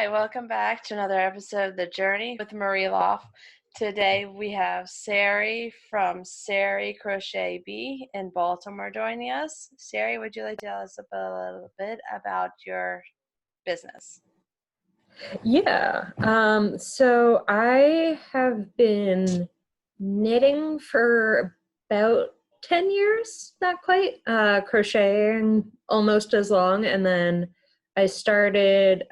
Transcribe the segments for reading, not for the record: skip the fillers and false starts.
Hi, welcome back to another episode of The Journey with Marie Lof. Today we have Sari from Sari Bee in Baltimore joining us. Sari, would you like to tell us a little bit about your business? Yeah. So I have been knitting for about 10 years, not quite, crocheting almost as long. And then I started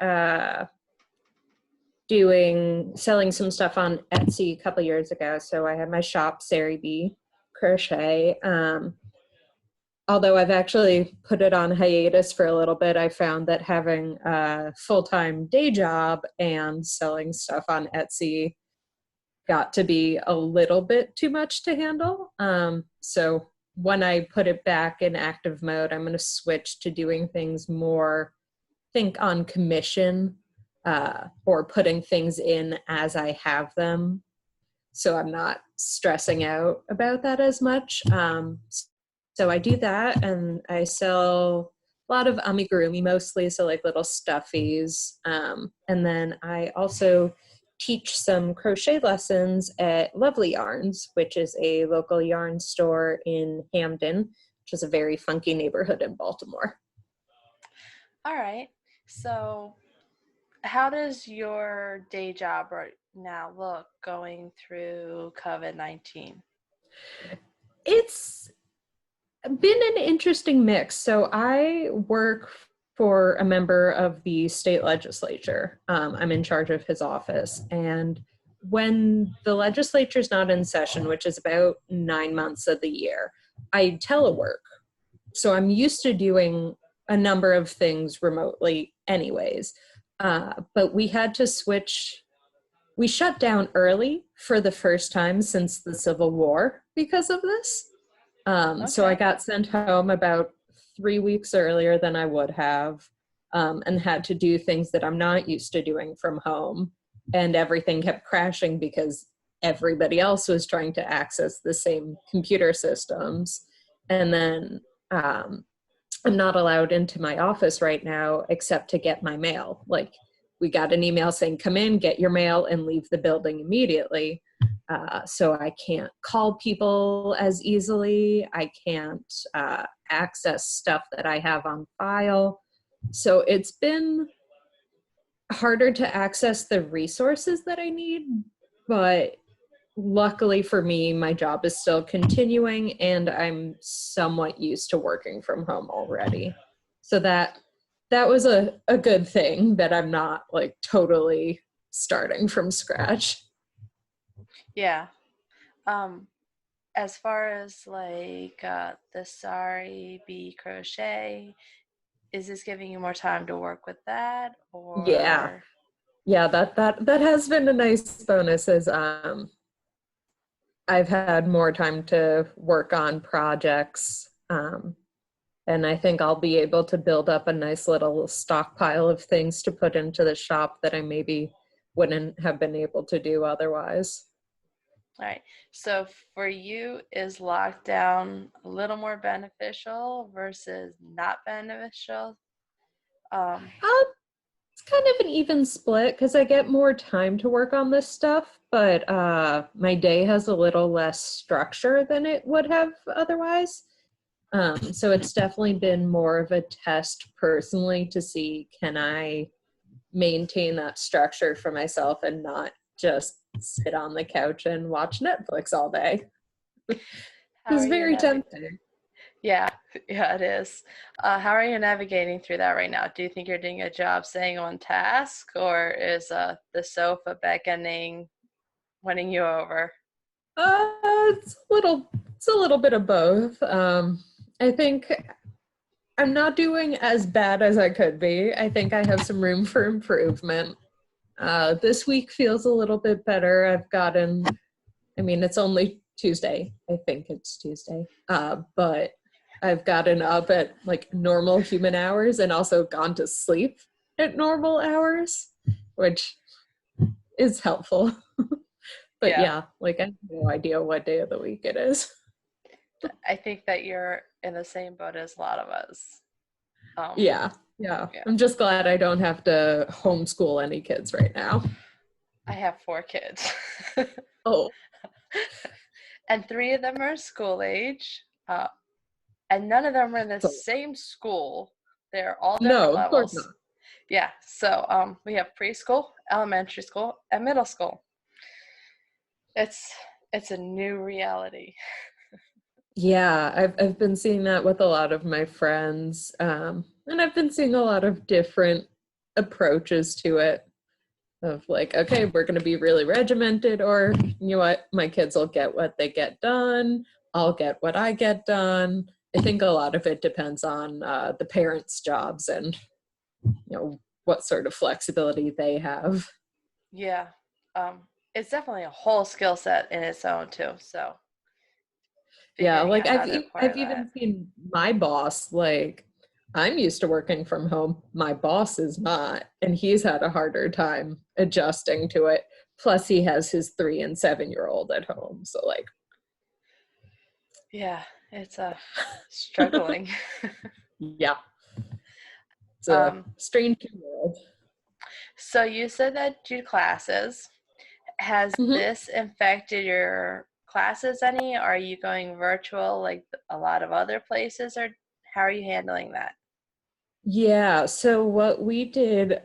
selling some stuff on Etsy a couple years ago. So I had my shop, Sari Bee Crochet. Although I've actually put it on hiatus for a little bit, I found that having a full-time day job and selling stuff on Etsy got to be a little bit too much to handle. So when I put it back in active mode, I'm going to switch to doing things more, think on commission, or putting things in as I have them. So I'm not stressing out about that as much. So I do that, and I sell a lot of amigurumi mostly, so like little stuffies. And then I also teach some crochet lessons at Lovely Yarns, which is a local yarn store in Hamden, which is a very funky neighborhood in Baltimore. All right. So how does your day job right now look going through COVID-19? It's been an interesting mix. So I work for a member of the state legislature. I'm in charge of his office. And when the legislature is not in session, which is about 9 months of the year, I telework. So I'm used to doing a number of things remotely anyways. But we had to switch. We shut down early for the first time since the Civil War because of this. So I got sent home about 3 weeks earlier than I would have, and had to do things that I'm not used to doing from home. And everything kept crashing because everybody else was trying to access the same computer systems. And then I'm not allowed into my office right now except to get my mail. Like, we got an email saying, come in, get your mail, and leave the building immediately. So I can't call people as easily. I can't access stuff that I have on file. So it's been harder to access the resources that I need, but luckily for me, my job is still continuing and I'm somewhat used to working from home already. So that was a good thing, that I'm not like totally starting from scratch. Yeah. As far as like the Sari Bee Crochet, is this giving you more time to work with that, Yeah. or? Yeah, that has been a nice bonus, as I've had more time to work on projects. And I think I'll be able to build up a nice little stockpile of things to put into the shop that I maybe wouldn't have been able to do otherwise. All right. So for you, is lockdown a little more beneficial versus not beneficial? Um, it's kind of an even split because I get more time to work on this stuff, but my day has a little less structure than it would have otherwise. So it's definitely been more of a test personally to see, can I maintain that structure for myself and not just sit on the couch and watch Netflix all day. How It's are you very tempting. Yeah, yeah, it is. How are you navigating through that right now? Do you think you're doing a job staying on task, or is the sofa beckoning, winning you over? It's a little bit of both. I think I'm not doing as bad as I could be. I think I have some room for improvement. This week feels a little bit better. It's only Tuesday. I think it's Tuesday. But I've gotten up at like normal human hours and also gone to sleep at normal hours, which is helpful. But Yeah, yeah, like I have no idea what day of the week it is. I think that you're in the same boat as a lot of us. Yeah. Yeah. I'm just glad I don't have to homeschool any kids right now. I have 4 kids. Oh, And 3 of them are school age. And none of them are in the so same school. They're all no, different of course levels. not. Yeah, so we have preschool, elementary school, and middle school. It's it's a new reality. Yeah, I've been seeing that with a lot of my friends, and I've been seeing a lot of different approaches to it. Of like, okay, we're going to be really regimented, or you know what, my kids will get what they get done. I'll get what I get done. I think a lot of it depends on the parents' jobs and what sort of flexibility they have. Yeah, it's definitely a whole skill set in its own too. So Yeah, figuring like out how to acquire I've that. even seen my boss, like I'm used to working from home. My boss is not, and he's had a harder time adjusting to it. Plus he has his 3 and 7-year-old at home. So like Yeah, it's struggling. yeah, it's a um, strange world. so you said that you do classes. Has Mhm. this affected your classes any? Are you going virtual like a lot of other places, or how are you handling that? Yeah, so what we did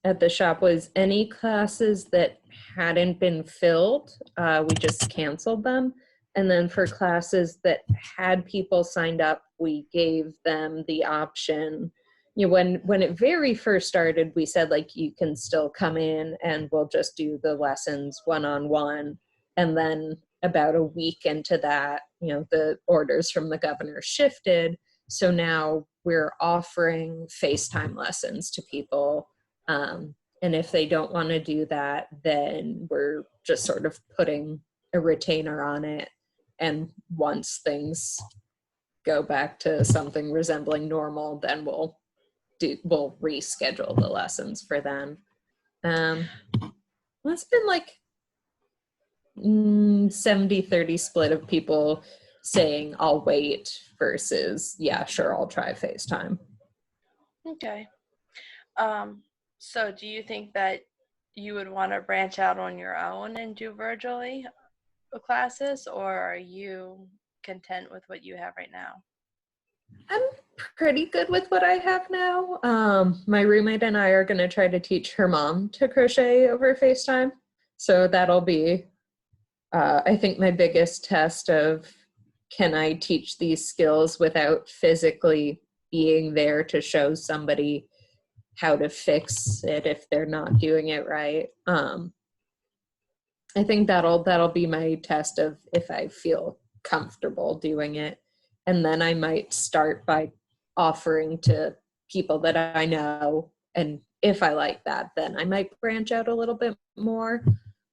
at the shop was any classes that hadn't been filled, we just canceled them. And then for classes that had people signed up, we gave them the option. When it very first started, we said like you can still come in and we'll just do the lessons one-on-one. And then about a week into that, the orders from the governor shifted. So now we're offering FaceTime lessons to people, and if they don't want to do that, then we're just sort of putting a retainer on it. And once things go back to something resembling normal, then we'll reschedule the lessons for them. It's been like 70-30 split of people saying I'll wait versus yeah, sure, I'll try FaceTime. Okay. Um, so do you think that you would want to branch out on your own and do virtually classes, or are you content with what you have right now? I'm pretty good with what I have now. My roommate and I are going to try to teach her mom to crochet over FaceTime. So that'll be, I think, my biggest test of can I teach these skills without physically being there to show somebody how to fix it if they're not doing it right. I think that'll be my test of if I feel comfortable doing it. And then I might start by offering to people that I know. And if I like that, then I might branch out a little bit more.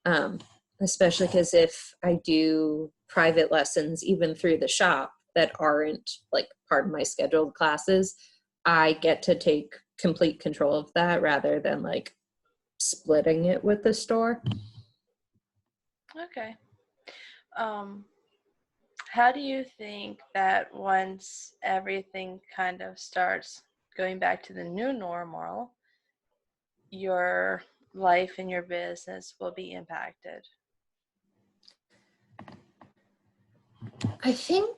Um, Especially because if I do private lessons, even through the shop that aren't like part of my scheduled classes, I get to take complete control of that rather than like splitting it with the store. Okay. Um, how do you think that once everything kind of starts going back to the new normal, your life and your business will be impacted? I think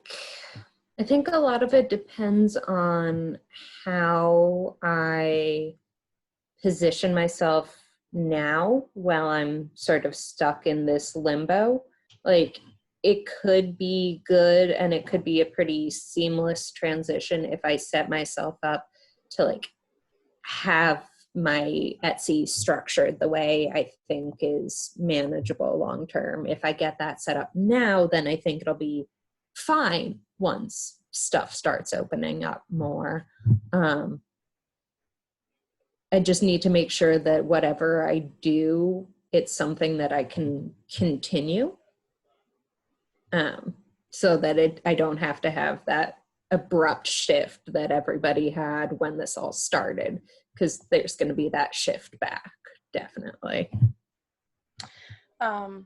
I think a lot of it depends on how I position myself now while I'm sort of stuck in this limbo. Like it could be good and it could be a pretty seamless transition if I set myself up to like have my Etsy structured the way I think is manageable long term. If I get that set up now, then I think it'll be fine once stuff starts opening up more. Um, I just need to make sure that whatever I do, it's something that I can continue, um, so that I don't have to have that abrupt shift that everybody had when this all started, because there's going to be that shift back, definitely. Um,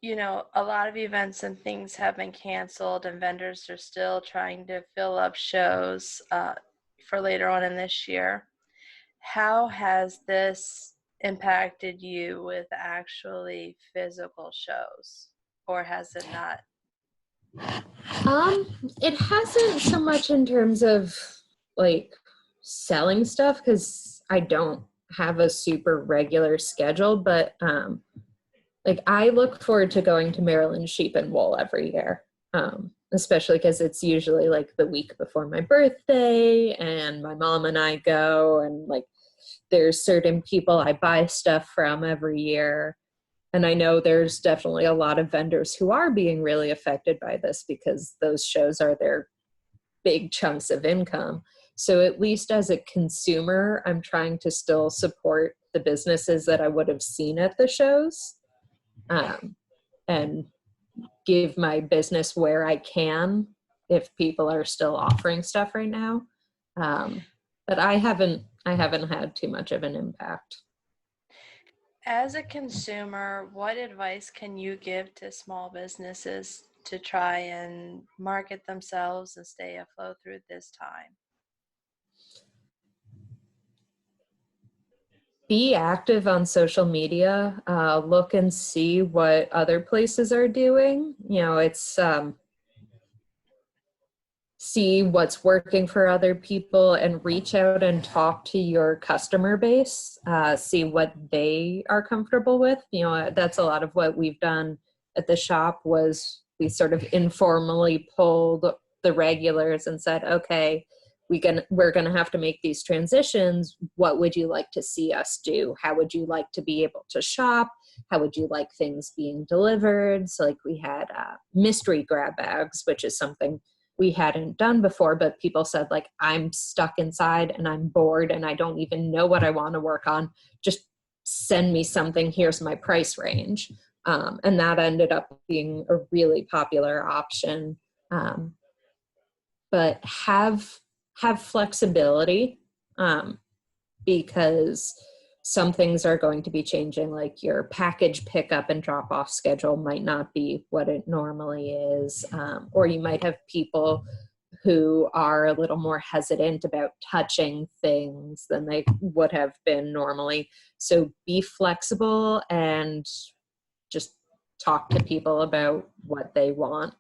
you know, a lot of events and things have been canceled, and vendors are still trying to fill up shows for later on in this year. How has this impacted you with actually physical shows, or has it not? It hasn't so much in terms of like selling stuff because I don't have a super regular schedule, but like I look forward to going to Maryland Sheep and Wool every year, especially because it's usually like the week before my birthday, and my mom and I go, and like there's certain people I buy stuff from every year. And I know there's definitely a lot of vendors who are being really affected by this because those shows are their big chunks of income. So at least as a consumer, I'm trying to still support the businesses that I would have seen at the shows, and give my business where I can if people are still offering stuff right now. But I haven't had too much of an impact. As a consumer, what advice can you give to small businesses to try and market themselves and stay afloat through this time? Be active on social media. Look and see what other places are doing. You know, it's see what's working for other people and reach out and talk to your customer base. See what they are comfortable with. You know, that's a lot of what we've done at the shop. Was we sort of informally pulled the regulars and said, okay, we're gonna have to make these transitions. What would you like to see us do? How would you like to be able to shop? How would you like things being delivered? So like we had mystery grab bags, which is something we hadn't done before, but people said like, I'm stuck inside and I'm bored and I don't even know what I want to work on. Just send me something. Here's my price range. And that ended up being a really popular option. But have flexibility, because some things are going to be changing, like your package pickup and drop off schedule might not be what it normally is, or you might have people who are a little more hesitant about touching things than they would have been normally. So be flexible and just talk to people about what they want.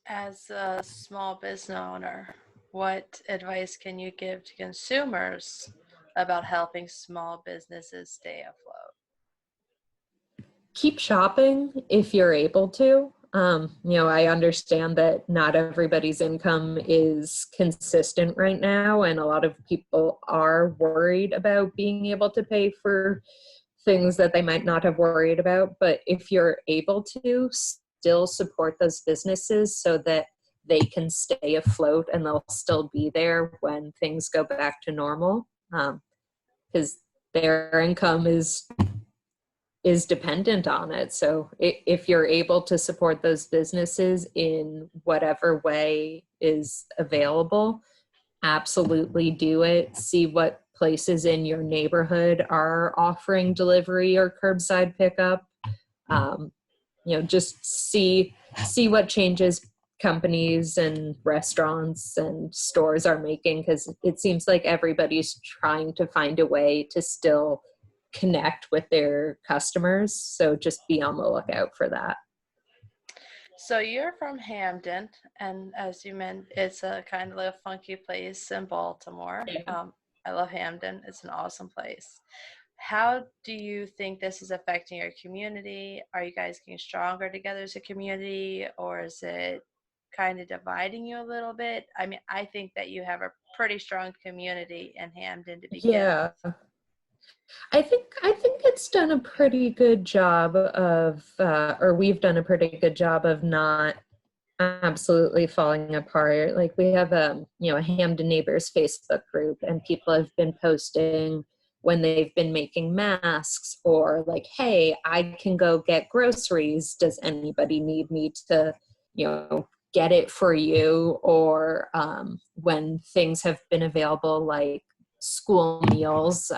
As a small business owner, what advice can you give to consumers about helping small businesses stay afloat? Keep shopping if you're able to. You know, I understand that not everybody's income is consistent right now, and a lot of people are worried about being able to pay for things that they might not have worried about. But if you're able to, still support those businesses so that they can stay afloat and they'll still be there when things go back to normal, because their income is dependent on it. So if you're able to support those businesses in whatever way is available, absolutely do it. See what places in your neighborhood are offering delivery or curbside pickup. You know, just see what changes companies and restaurants and stores are making, because it seems like everybody's trying to find a way to still connect with their customers. So just be on the lookout for that. So you're from Hamden, and as you meant, it's a kind of a funky place in Baltimore. I love Hamden. It's an awesome place. How do you think this is affecting your community? Are you guys getting stronger together as a community, or is it kind of dividing you a little bit? I mean, I think that you have a pretty strong community in Hamden to begin Yeah, with. I think it's done a pretty good job of, or we've done a pretty good job of not absolutely falling apart. Like we have a Hamden Neighbors Facebook group, and people have been posting when they've been making masks, or like, hey, I can go get groceries. Does anybody need me to, get it for you? Or when things have been available, like school meals,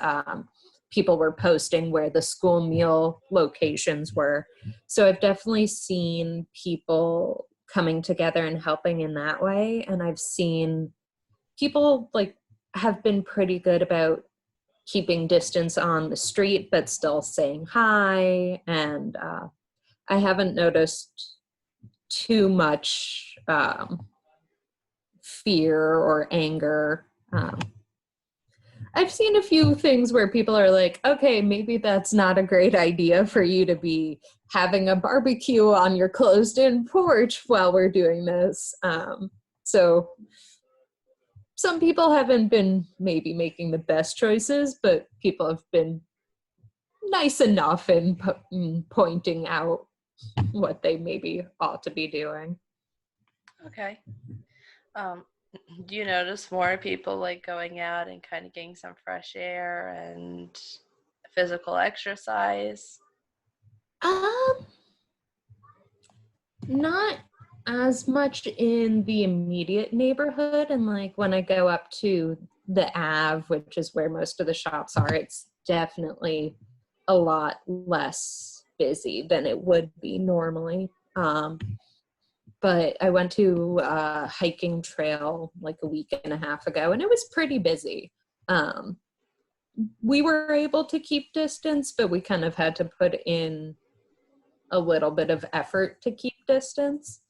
people were posting where the school meal locations were. So I've definitely seen people coming together and helping in that way. And I've seen people like have been pretty good about keeping distance on the street, but still saying hi. And I haven't noticed too much fear or anger. I've seen a few things where people are like, okay, maybe that's not a great idea for you to be having a barbecue on your closed-in porch while we're doing this. So some people haven't been maybe making the best choices, but people have been nice enough in pointing out what they maybe ought to be doing. Okay. Do you notice more people like going out and kind of getting some fresh air and physical exercise? Not as much in the immediate neighborhood, and like when I go up to the Ave, which is where most of the shops are, it's definitely a lot less busy than it would be normally. But I went to a hiking trail like a week and a half ago, and it was pretty busy. We were able to keep distance, but we kind of had to put in a little bit of effort to keep distance.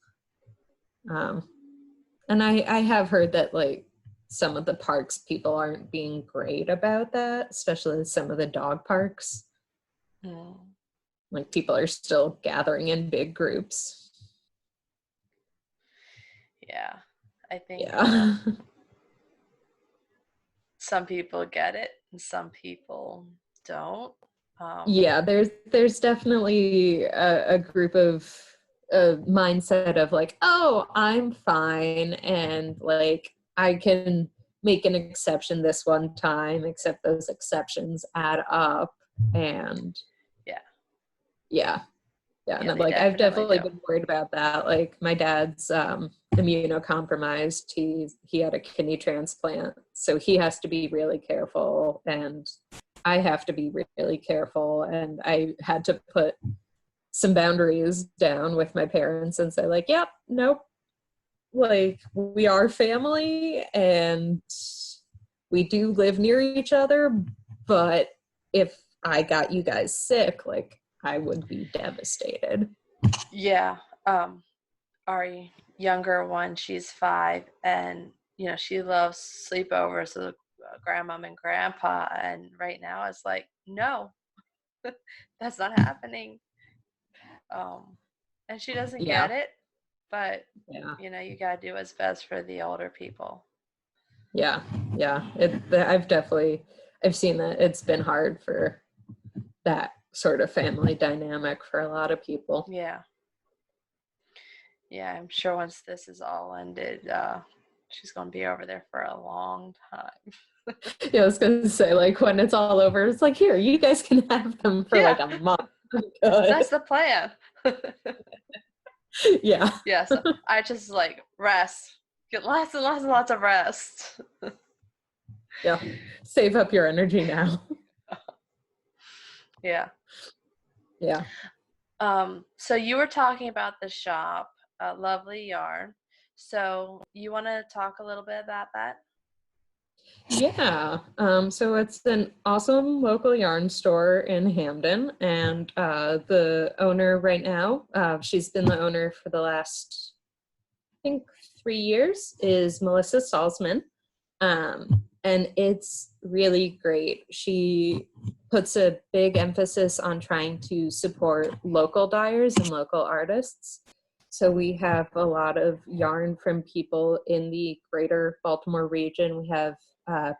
And I have heard that like some of the parks, people aren't being great about that, especially some of the dog parks. Like people are still gathering in big groups. Yeah, I think Yeah. some people get it and some people don't. Yeah, there's definitely a group of a mindset of like, oh, I'm fine, and like I can make an exception this one time, except those exceptions add up. And yeah, and I'm like, I've definitely been worried about that. Like my dad's immunocompromised. He had a kidney transplant, so he has to be really careful, and I have to be really careful. And I had to put some boundaries down with my parents and say like, yep, nope, like we are family and we do live near each other, but if I got you guys sick, like I would be devastated. Yeah. Our younger one, she's 5, and you know she loves sleepovers with grandmom and grandpa, and right now it's like, no, that's not happening. And she doesn't get it, but you know, you gotta do what's best for the older people. Yeah. I've seen that it's been hard for that sort of family dynamic for a lot of people. Yeah, I'm sure once this is all ended, she's gonna be over there for a long time. Yeah, I was gonna say, like, when it's all over, it's like, here, you guys can have them for like a month. That's the plan. Yeah. So I just like rest, get lots and lots and lots of rest. Yeah, save up your energy now. Yeah. So you were talking about the shop, Lovely Yarn. So you want to talk a little bit about that? Yeah. So it's an awesome local yarn store in Hamden, and the owner right now, she's been the owner for the last, I think, 3 years, is Melissa Salzman. And it's really great. She puts a big emphasis on trying to support local dyers and local artists. So we have a lot of yarn from people in the greater Baltimore region. We have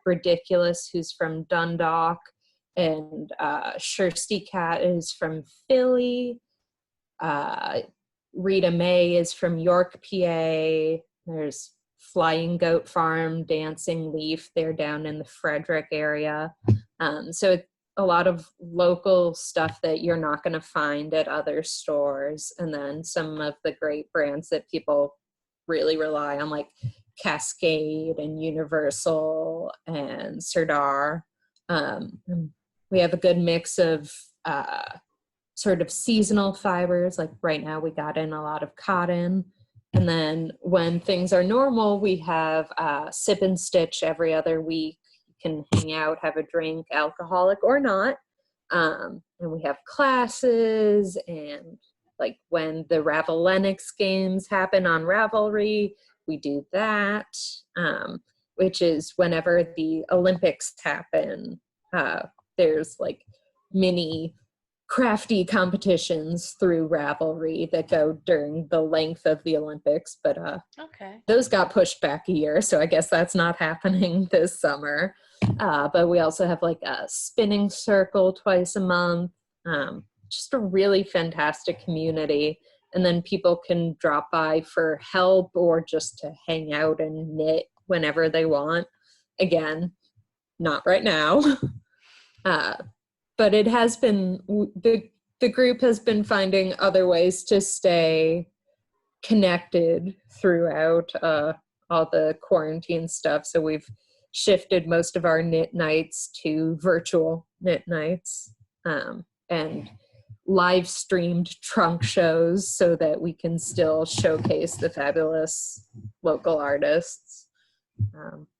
Ridiculous, who's from Dundalk, and Shirsty Cat is from Philly. Rita May is from York, PA. There's Flying Goat Farm, Dancing Leaf, they're down in the Frederick area. So it's a lot of local stuff that you're not going to find at other stores. And then some of the great brands that people really rely on, like Cascade and Universal and Sirdar. we have a good mix of sort of seasonal fibers. Like right now we got in a lot of cotton. And then when things are normal, we have sip and stitch every other week. You can hang out, have a drink, alcoholic or not. And we have classes, and like when the Ravelenics games happen on Ravelry, we do that, which is whenever the Olympics happen. There's like mini crafty competitions through Ravelry that go during the length of the Olympics, but Okay. those got pushed back a year, so I guess that's not happening this summer. But we also have like a spinning circle twice a month. Just a really fantastic community. And then people can drop by for help or just to hang out and knit whenever they want. Again, not right now. But it has been, the group has been finding other ways to stay connected throughout all the quarantine stuff. So we've shifted most of our knit nights to virtual knit nights, and live streamed trunk shows so that we can still showcase the fabulous local artists.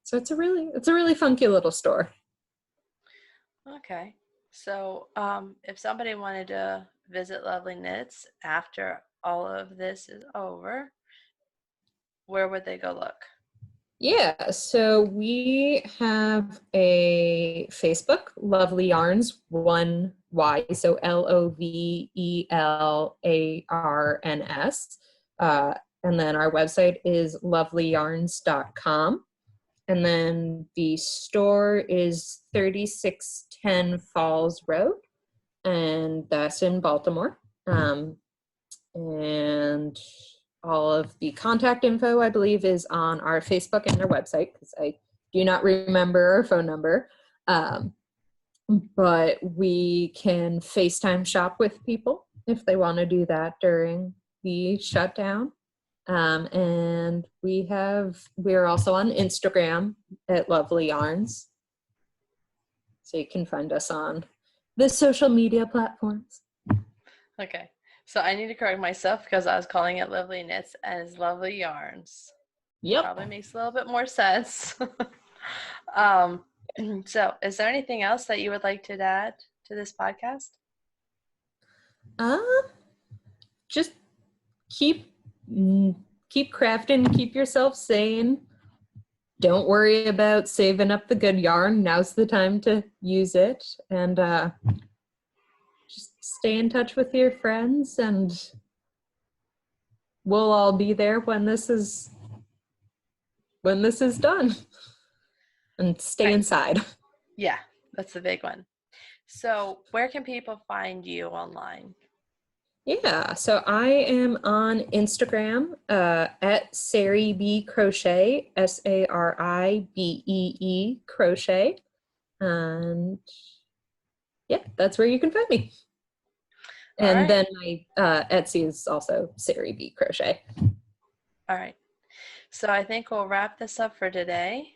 So it's a really funky little store. Okay. So if somebody wanted to visit Lovely Knits after all of this is over, where would they go look? Yeah, so we have a Facebook, Lovely Yarns, 1Y, so LOVELARNS. And then our website is lovelyyarns.com. And then the store is 3610 Falls Road, and that's in Baltimore. And all of the contact info, I believe, is on our Facebook and our website, because I do not remember our phone number. But we can FaceTime shop with people if they want to do that during the shutdown. And we're also on Instagram at Lovely Yarns. So you can find us on the social media platforms. Okay. So I need to correct myself because I was calling it Lovely Knits and it's Lovely Yarns. Yep. Probably makes a little bit more sense. So is there anything else that you would like to add to this podcast? Just keep crafting, keep yourself sane. Don't worry about saving up the good yarn. Now's the time to use it, and just stay in touch with your friends, and we'll all be there when this is done. And stay inside. Yeah, that's the big one. So where can people find you online? Yeah, so I am on Instagram at Sari Bee Crochet, SARIBEE Crochet. And yeah, that's where you can find me. And then my Etsy is also Sari Bee Crochet. All right. So I think we'll wrap this up for today.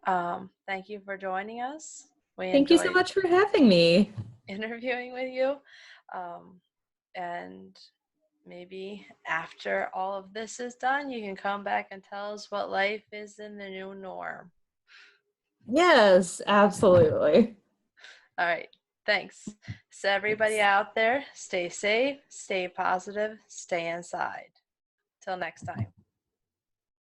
Thank you for joining us. Thank you so much for having me. Interviewing with you. And maybe after all of this is done, you can come back and tell us what life is in the new norm. Yes, absolutely. All right. Thanks. So everybody out there, stay safe, stay positive, stay inside. Till next time.